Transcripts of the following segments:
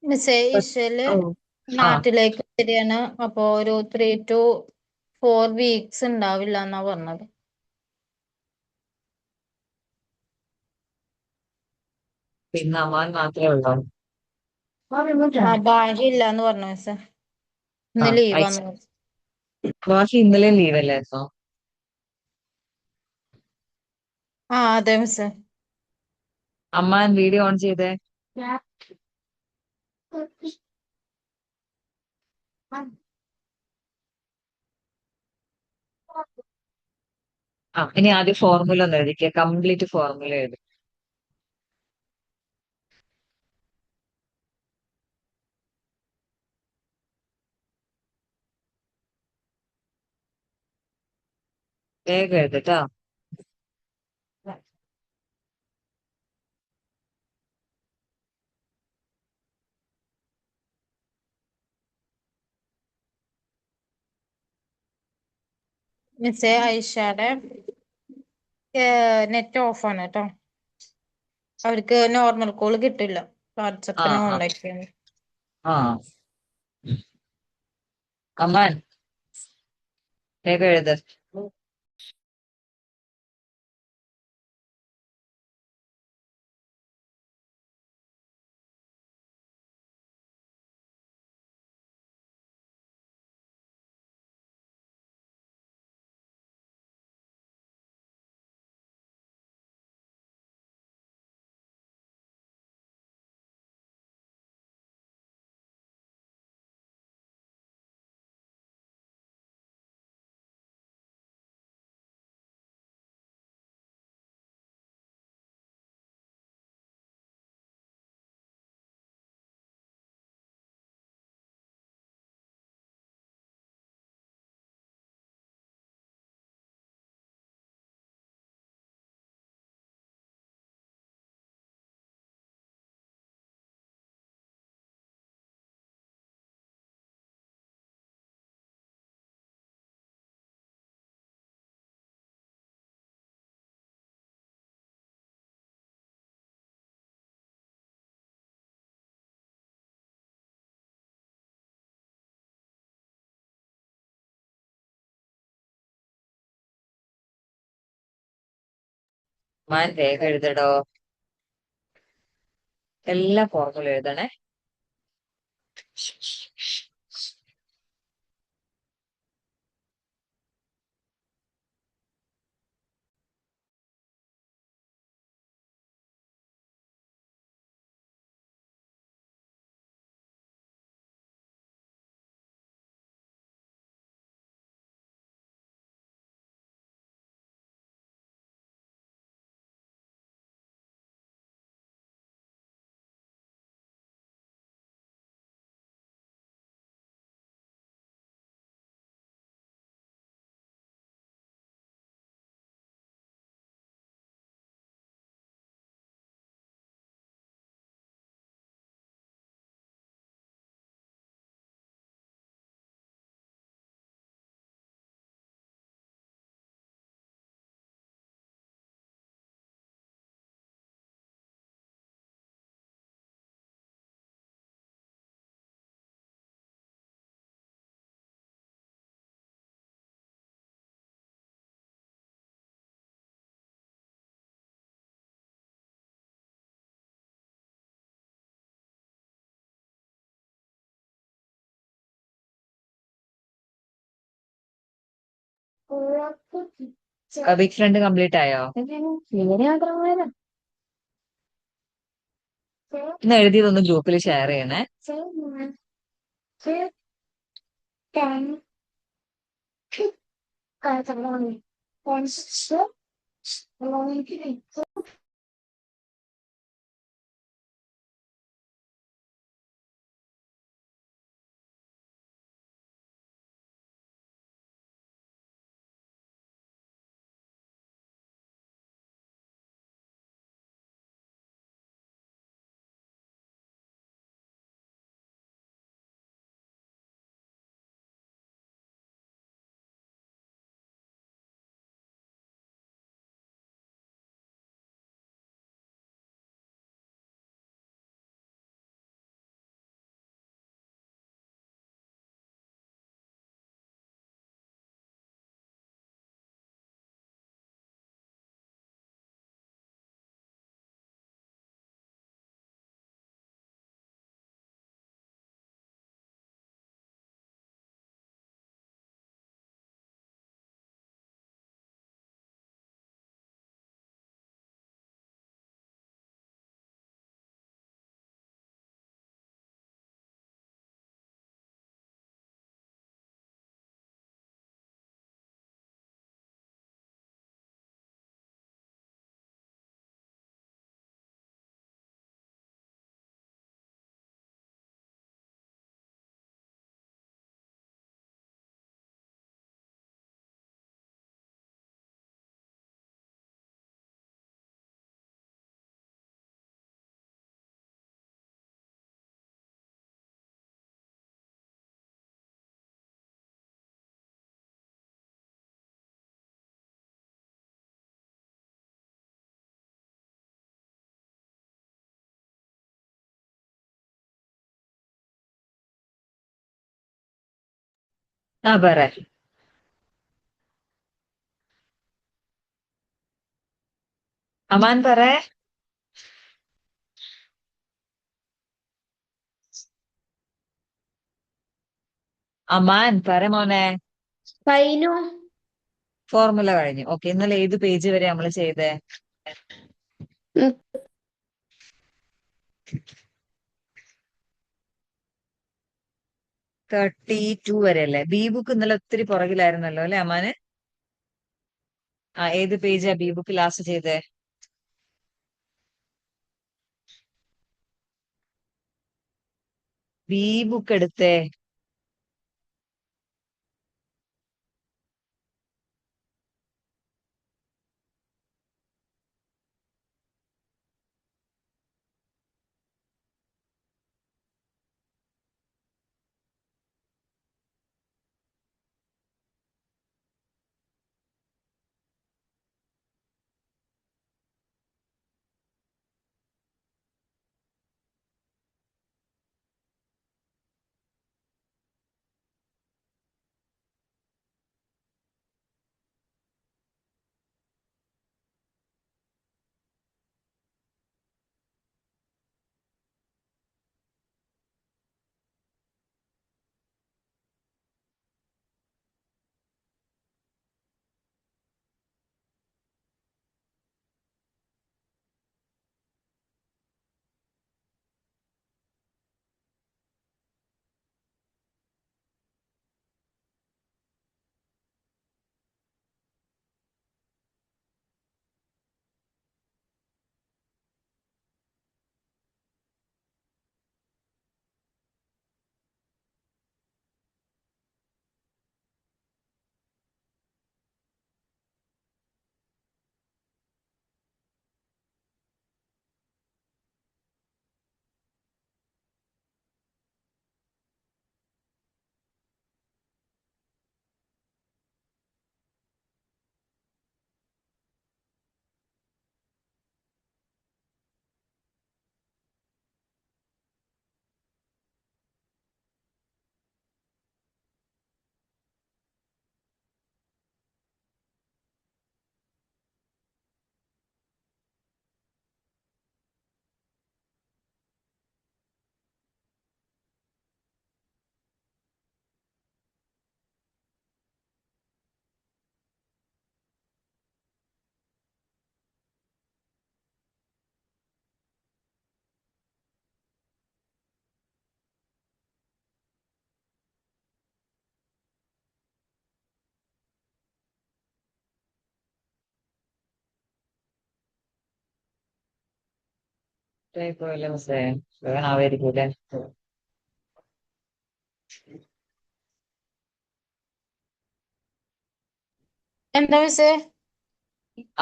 മിസ്സേ But ഇശല് oh, ah, നാട്ടിലേക്ക് വരികയാണ്. അപ്പൊ ഒരു 3 to 4 weeks ഉണ്ടാവില്ല എന്നാ പറഞ്ഞത്. പിന്നെ അമ്മാൻ മാത്രമേ ഉള്ളൂ. ഭാഗ്യം ഇല്ല എന്ന് പറഞ്ഞു മിസ്സേ. ആ ഇന്ന് അയച്ചു. ലീവാന്ന് പറഞ്ഞു. ബാക്കി ഇന്നലെയും ലീവല്ലായിരുന്നോ? അതെ മിസ്സേ. അമ്മാൻ വീഡിയോ ഓൺ ചെയ്തേ. ആ ഇനി ആദ്യം ഫോർമുല ഒന്ന് എഴുതിക്കുക, കംപ്ലീറ്റ് ഫോർമുല എഴുതി. വേഗം എഴുതട്ടാ. മിസ്സേ ഐഷയുടെ നെറ്റ് ഓഫ് ആണ് കേട്ടോ. അവർക്ക് നോർമൽ കോൾ കിട്ടില്ല. ആ വാട്സപ്പിന് ആ കോണ്ടാക്ട് ചെയ്യുന്നു. ആ അമ്മാൻ വേഗം എഴുത്. അമ്മാൻ വേഗം എഴുതടോ. എല്ലാ ഫോർമുല എഴുതണേ. ബിഗ് ഫ്രണ്ട് കംപ്ലീറ്റ് ആയോ? ഇന്ന് എഴുതിയതൊന്ന് ഗ്രൂപ്പിൽ ഷെയർ ചെയ്യണേ. ആ പറ. അമാൻ പറ. അമാൻ പറ മോനെ. കഴിഞ്ഞു. ഫോർമുല കഴിഞ്ഞു. ഓക്കെ, ഇന്നലെ ഏത് പേജ് വരെ നമ്മൾ ചെയ്തേ? ഉം, 32 വരെ അല്ലേ? ബി ബുക്ക് ഇന്നലെ ഒത്തിരി പുറകിലായിരുന്നല്ലോ അല്ലെ അമാന്? ആ, ഏത് പേജാ ബി ബുക്ക് ലാസ്റ്റ് ചെയ്തേ? ബി ബുക്ക് എടുത്തേ. പോയല്ലേ മിസ്സേ? വേണാവായിരിക്കൂലെ? എന്താ മിസ്സേ?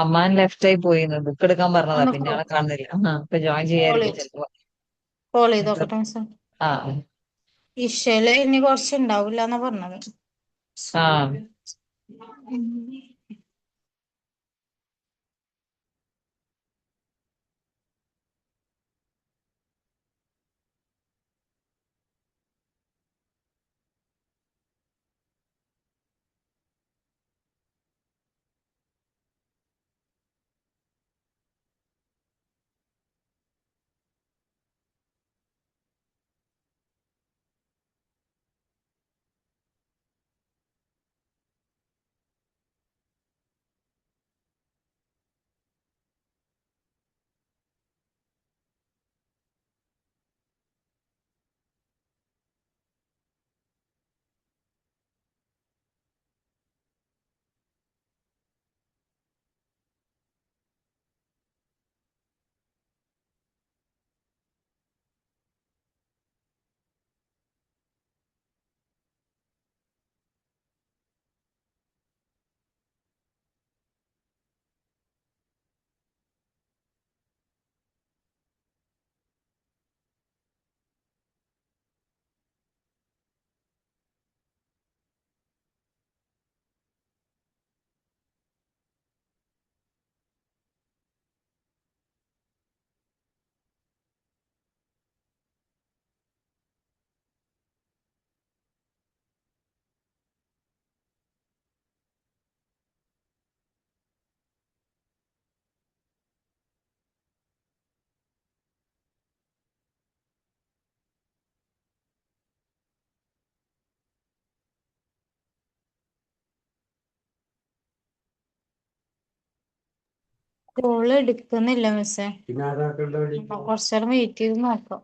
അമ്മാൻ ലെഫ്റ്റ് ആയി പോയിന്ന് ബുക്ക് എടുക്കാൻ പറഞ്ഞതാ, ഒന്ന് പിന്നെ ആളെ കാണുന്നില്ല. ഇപ്പൊ ജോയിൻ കോൾ ചെയ്യായിരിക്കും ചെയ്ത് ചിലപ്പോ. കോൾ ചെയ്ത് എന്താ? നോക്കട്ടെ മിസ്സേ. ആ. ഇഷയില് ഇനി കുറച്ച് ഉണ്ടാവില്ല എന്നാ പറഞ്ഞത്. ആ. കോള് എടുക്കുന്നില്ല മിസ്സേ. കുറച്ചേരം വെയിറ്റ് ചെയ്ത് നോക്കാം.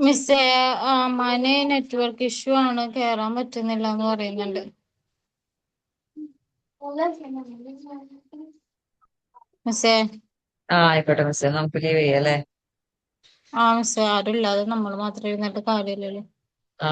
മിസ്സേ, അമ്മാന് നെറ്റ്വർക്ക് ഇഷ്യൂ ആണ്, കേറാൻ പറ്റുന്നില്ല എന്ന് പറയുന്നുണ്ട്. മിസ്സേ. ആയിക്കോട്ടെ മിസ്സേ, നമുക്ക് ലീവ് ചെയ്യാം അല്ലേ? മിസ്സേ, ആരും ഇല്ലാതെ നമ്മൾ മാത്രം ഇരുന്നിട്ട് കാര്യമില്ലല്ലോ. ആ